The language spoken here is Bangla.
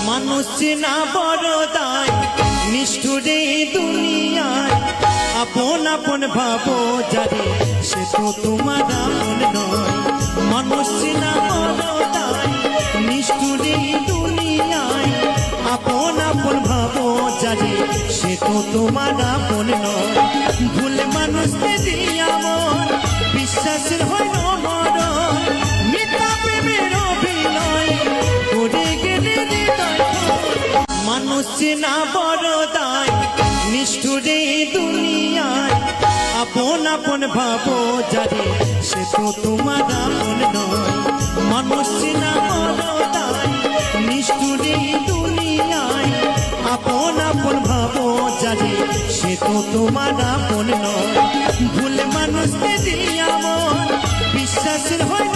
মানুষ চেনা বড় দায় নিষ্ঠুরে দুনিয়ায় আপন আপন ভাবো যারে সে তো তোমার আপন নয় মানুষ চেনা বড় দায় নিষ্ঠুরে দুনিয়ায় আপন আপন ভাবো যারে সে তো তোমার আপন নয় ভুল মানুষকে দিয়া মন বিশ্বাসের হয় না মরণ মিথ্যা প্রেমের অভিনয় করে গেলে হৃদয় মানুষ চেনা বড় দায় নিষ্ঠুরে দুনিয়ায় আপন আপন ভাবো যারে সে তো তোমার আপন নয় মানুষ চেনা বড় দায় নিষ্ঠুরে দুনিয়ায় আপন আপন ভাবো যারে সে তো তোমার আপন নয় ভুল মানুষকে দিয়া মন বিশ্বাসের হয়